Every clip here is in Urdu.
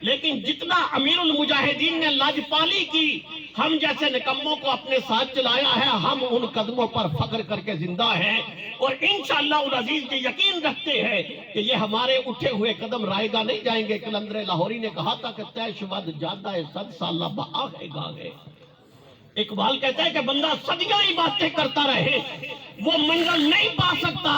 لیکن جتنا امیر المجاہدین نے لاجپالی کی ہم جیسے نکموں کو اپنے ساتھ چلایا ہے، ہم ان قدموں پر فخر کر کے زندہ ہیں، اور انشاءاللہ العزیز یہ یقین رکھتے ہیں کہ یہ ہمارے اٹھے ہوئے قدم رائے گا نہیں جائیں گے۔ کلندر لاہوری نے کہا تھا کہ طے شود جادہ صد سالہ بآہ گاہے۔ اقبال کہتا ہے کہ بندہ صدیوں ہی باتیں کرتا رہے، وہ منزل نہیں پا سکتا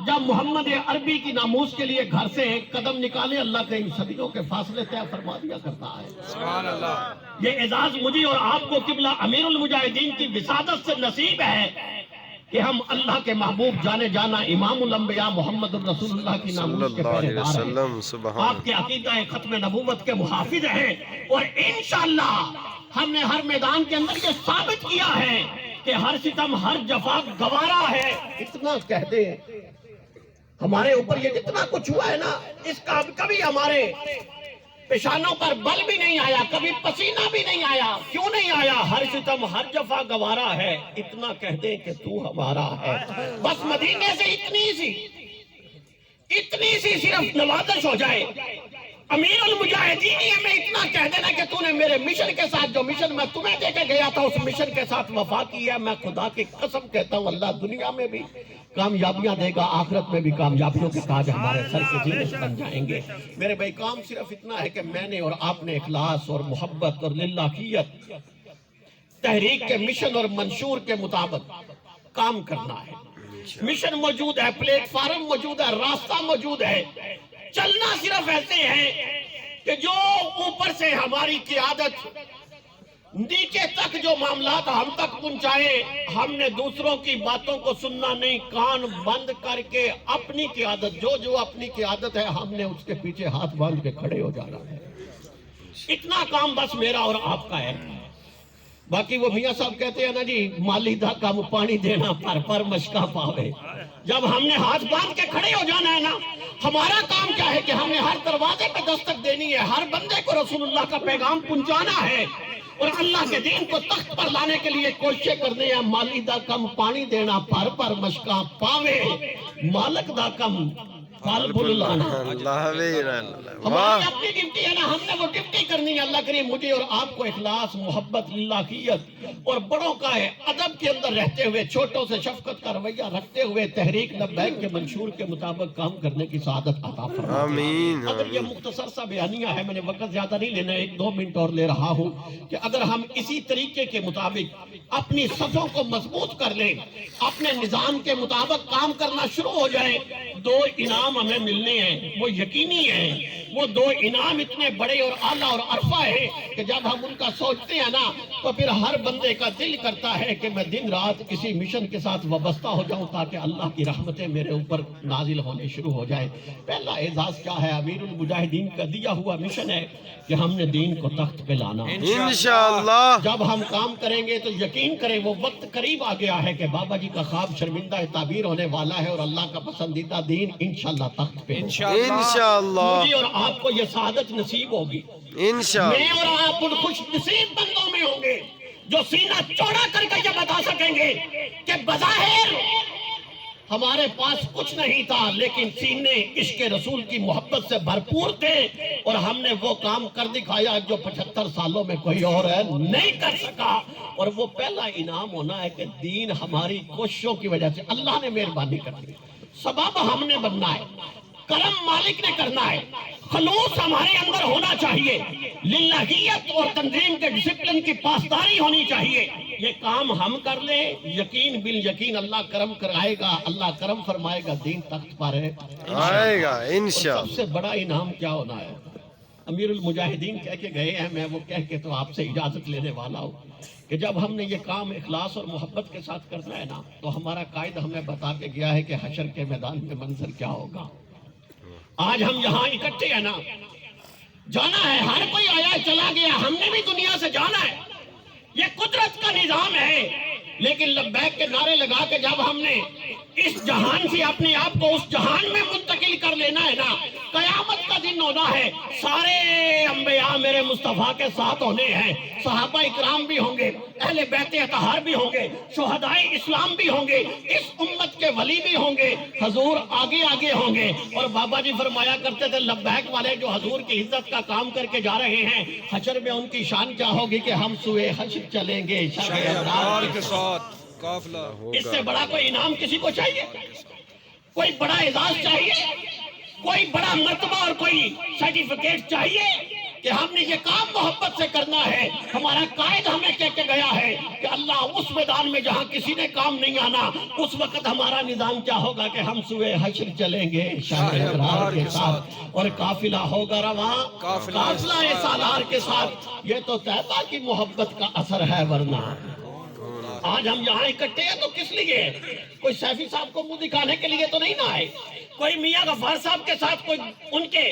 جب محمد عربی کی ناموس کے لیے گھر سے ایک قدم نکالے، اللہ کے ان صدیوں کے فاصلے طے فرما دیا کرتا ہے۔ سبحان اللہ۔ یہ اعزاز مجھے اور آپ کو قبلہ امیر المجاہدین کی وسادت سے نصیب ہے کہ ہم اللہ کے محبوب جانے جانا امام الانبیاء محمد الرسول اللہ کی صلی ناموس کے اللہ علیہ پہرے دار وسلم، ہیں، سبحان آپ کے عقیدہ ختم نبوت کے محافظ ہیں، اور انشاءاللہ ہم نے ہر میدان کے اندر یہ ثابت کیا ہے کہ ہر ستم ہر جفا گوارا ہے۔ اتنا کہہ دیں ہمارے اوپر یہ جتنا کچھ ہوا ہے نا، اس کا کبھی ہمارے پیشانوں پر بل بھی نہیں آیا، کبھی پسینہ بھی نہیں آیا۔ کیوں نہیں آیا؟ ہر ستم ہر جفا گوارا ہے، اتنا کہہ دیں کہ تو ہمارا ہے۔ بس مدینے سے اتنی سی صرف نوازش ہو جائے، امیر المجاہدین ہمیں اتنا کہہ دینا کہ تو نے میرے مشن کے ساتھ، جو مشن میں تمہیں دے کے گیا تھا، اس مشن کے ساتھ وفا کی ہے۔ میں خدا کی قسم کہتا ہوں اللہ دنیا میں بھی کامیابیاں دے گا، آخرت میں بھی کامیابیوں کے تاج ہمارے سر کے زینے بن جائیں گے۔ میرے بھائی کام صرف اتنا ہے کہ میں نے اور آپ نے اخلاص اور محبت اور للہیت تحریک کے مشن اور منشور کے مطابق کام کرنا ہے۔ مشن موجود ہے، پلیٹ فارم موجود ہے، راستہ موجود ہے، چلنا صرف ایسے ہے کہ جو اوپر سے ہماری قیادت نیچے تک جو معاملات ہم تک پہنچائے، ہم نے دوسروں کی باتوں کو سننا نہیں، کان بند کر کے اپنی قیادت، جو اپنی قیادت ہے ہم نے اس کے پیچھے ہاتھ باندھ کے کھڑے ہو جانا ہے۔ اتنا کام بس میرا اور آپ کا ہے۔ باقی وہ میاں صاحب کہتے ہیں نا جی، مالی دا کام پانی دینا پر مشکا پاوے۔ جب ہم نے ہاتھ باندھ کے کھڑے ہو جانا ہے نا، ہمارا کام کیا ہے کہ ہم نے ہر دروازے پہ دستک دینی ہے، ہر بندے کو رسول اللہ کا پیغام پہنچانا ہے، اور اللہ کے دین کو تخت پر لانے کے لیے کوششیں کرنے ہیں۔ مالی دا کم پانی دینا پر مشکا پاوے، مالک دا کم پھل پھول لانا۔ اللہ ہماری اپنی ڈیوٹی ہے نا، ہم نے وہ ڈیوٹی کرنی ہے۔ اللہ کریم مجھے اور آپ کو اخلاص، محبت، للہیت اور بڑوں کا ہے ادب کے اندر رہتے ہوئے، چھوٹوں سے شفقت کا رویہ رکھتے ہوئے تحریک لبیک کے منشور کے مطابق کام کرنے کی سعادت عطا فرمائے۔ آمین۔ اگر یہ مختصر سا بیانیہ ہے، میں نے وقت زیادہ نہیں لینا، 1-2 منٹ اور لے رہا ہوں، کہ اگر ہم اسی طریقے کے مطابق اپنی صفوں کو مضبوط کر لیں، اپنے نظام کے مطابق کام کرنا شروع ہو جائے، 2 انعام ہمیں ملنے ہیں، وہ یقینی ہیں۔ وہ 2 انعام اتنے بڑے اور اعلیٰ اور عرفہ ہے کہ جب ہم ان کا سوچتے ہیں نا، تو پھر ہر بندے کا دل کرتا ہے کہ میں دن رات کسی مشن کے ساتھ وابستہ ہو جاؤں تاکہ اللہ کی رحمتیں میرے اوپر نازل ہونے شروع ہو جائے۔ پہلا اعزاز کیا ہے؟ امیر المجاہدین کا دیا ہوا مشن ہے کہ ہم نے دین کو تخت پہ لانا۔ انشاءاللہ۔ جب ہم کام کریں گے تو یقین کریں وہ وقت قریب آ گیا ہے کہ بابا جی کا خواب شرمندہ تعبیر ہونے والا ہے، اور اللہ کا پسندیدہ دین انشاءاللہ تخت پہ انشاءاللہ۔ مجھے اور آپ کو یہ سعادت نصیب ہوگی۔ انشاءاللہ۔ میں اور آپ ان خوش نصیب بندوں میں ہوں گے جو سینہ چوڑا کر کے یہ بتا سکیں گے کہ بظاہر ہمارے پاس کچھ نہیں تھا، لیکن سینے عشق رسول کی محبت سے بھرپور تھے، اور ہم نے وہ کام کر دکھایا جو 75 سالوں میں کوئی اور ہے نہیں کر سکا۔ اور وہ پہلا انعام ہونا ہے کہ دین ہماری کوششوں کی وجہ سے اللہ نے مہربانی کر دی۔ سبب ہم نے بننا ہے، کرم مالک نے کرنا ہے، خلوص ہمارے اندر ہونا چاہیے، للہیت اور تنظیم کے ڈسپلن کی پاسداری ہونی چاہیے۔ یہ کام ہم کر لیں، یقین بالیقین اللہ کرم کرائے گا، اللہ کرم فرمائے گا، دین تخت پر ہے آئے گا اور انشاءاللہ۔ سب سے بڑا انعام کیا ہونا ہے؟ امیر المجاہدین کہہ کے گئے ہیں، میں وہ کہہ کے تو آپ سے اجازت لینے والا ہوں کہ جب ہم نے یہ کام اخلاص اور محبت کے ساتھ کرنا ہے نا، تو ہمارا قائد ہمیں بتا کے گیا ہے کہ حشر کے میدان میں منظر کیا ہوگا۔ آج ہم یہاں اکٹھے ہیں نا، جانا ہے، ہر کوئی آیا چلا گیا، ہم نے بھی دنیا سے جانا ہے۔ یہ قدرت کا نظام ہے لیکن لبیک کے نعرے لگا کے جب ہم نے اس جہان سے اپنے آپ کو اس جہان میں منتقل کر لینا ہے نا، قیامت کا دن ہونا ہے، سارے انبیاء میرے مصطفیٰ کے ساتھ ہونے ہیں، صحابہ اکرام بھی ہوں گے، اہل بیت اطہار بھی ہوں گے، شہدائے اسلام بھی ہوں گے، اس امت کے ولی بھی ہوں گے، حضور آگے آگے ہوں گے۔ اور بابا جی فرمایا کرتے تھے لبیک والے جو حضور کی عزت کا کام کر کے جا رہے ہیں، حشر میں ان کی شان کیا ہوگی کہ ہم سوئے حشر چلیں گے شب ابرار کے ساتھ۔ قافلہ اس سے بڑا کوئی انعام کسی کو چاہیے؟ کوئی بڑا اعزاز چاہیے؟ کوئی بڑا مرتبہ اور کوئی سرٹیفکیٹ چاہیے؟ کہ ہم نے یہ کام محبت سے کرنا ہے۔ ہمارا قائد ہمیں کہہ کے گیا ہے کہ اللہ اس میدان میں جہاں کسی نے کام نہیں آنا، اس وقت ہمارا نظام کیا ہوگا کہ ہم سوئے حشر چلیں گے شاہ ابرار کے ساتھ، اور قافلہ ہوگا رواں قافلہ سالار کے ساتھ۔ یہ تو طیبہ کی محبت کا اثر ہے، ورنہ آج ہم یہاں اکٹھے ہیں تو کس لیے؟ کوئی سیفی صاحب کو منہ دکھانے کے لیے تو نہیں نہ آئے، کوئی میاں غفار صاحب کے ساتھ کوئی ان کے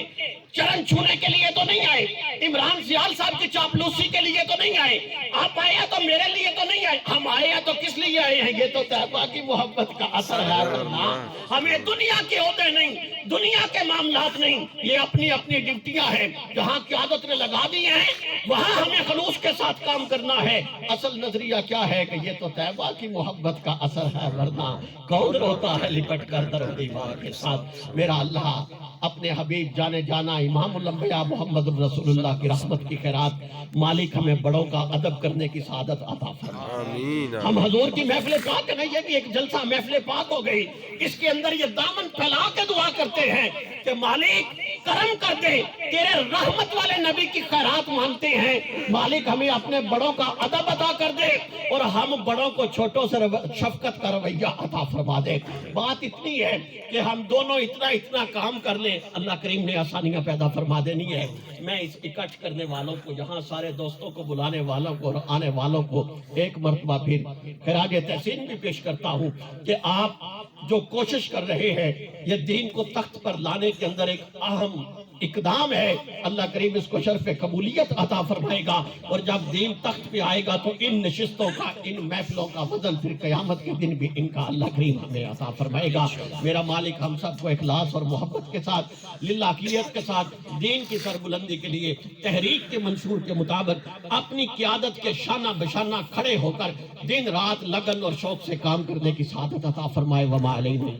چرن چھونے کے لیے تو نہیں آئے، عمران سیال صاحب کی چاپلوسی کے لیے تو نہیں آئے، آپ آئے ہیں تو میرے لیے تو نہیں آئے، ہم آئے ہیں تو کس لیے آئے ہیں؟ یہ تو طیبہ کی محبت کا اثر ہے، ورنہ ہمیں دنیا کے عہدے نہیں، دنیا کے معاملات نہیں، یہ اپنی اپنی ڈیوٹیاں ہیں، جہاں قیادت نے لگا دی ہیں وہاں ہمیں خلوص کے ساتھ کام کرنا ہے۔ اصل نظریہ کیا ہے کہ یہ تو طیبہ کی محبت کا اثر ہے، ورنہ کون روتا ہے لپٹ کر در و دیوار کے ساتھ؟ میرا اللہ اپنے حبیب جانے جانا امام الانبیاء محمد الرسول اللہ کی رحمت کی خیرات، مالک ہمیں بڑوں کا ادب کرنے کی سعادت عطا فرمائے۔ آمین ہم حضور کی محفل پاک نہیں، یہ بھی ایک جلسہ محفل پاک ہو گئی، اس کے اندر یہ دامن پھیلا کے دعا کرتے ہیں کہ مالک کرم کر دے، تیرے رحمت والے نبی کی خیرات مانتے ہیں، مالک ہمیں اپنے بڑوں کا ادب عطا کر دے، اور ہم بڑوں کو چھوٹوں سے شفقت کا رویہ عطا فرما دے۔ بات اتنی ہے کہ ہم دونوں اتنا کام کر لیں، اللہ کریم نے آسانیاں پیدا فرما دینی ہے۔ میں اس اکٹھ کرنے والوں کو، یہاں سارے دوستوں کو بلانے والوں کو اور آنے والوں کو ایک مرتبہ پھر خراج تحسین بھی پیش کرتا ہوں کہ آپ جو کوشش کر رہے ہیں یہ دین کو تخت پر لانے کے اندر ایک اہم اقدام ہے، اللہ کریم اس کو شرف قبولیت عطا فرمائے گا، اور جب دین تخت پہ آئے گا تو ان نشستوں کا، ان محفلوں کا وزن پھر قیامت کے دن بھی ان کا اللہ کریم ہمیں عطا فرمائے گا۔ میرا مالک ہم سب کو اخلاص اور محبت کے ساتھ، للہیت کے ساتھ، دین کی سربلندی کے لیے تحریک کے منشور کے مطابق اپنی قیادت کے شانہ بشانہ کھڑے ہو کر دن رات لگن اور شوق سے کام کرنے کی سعادت عطا فرمائے۔ وما علینا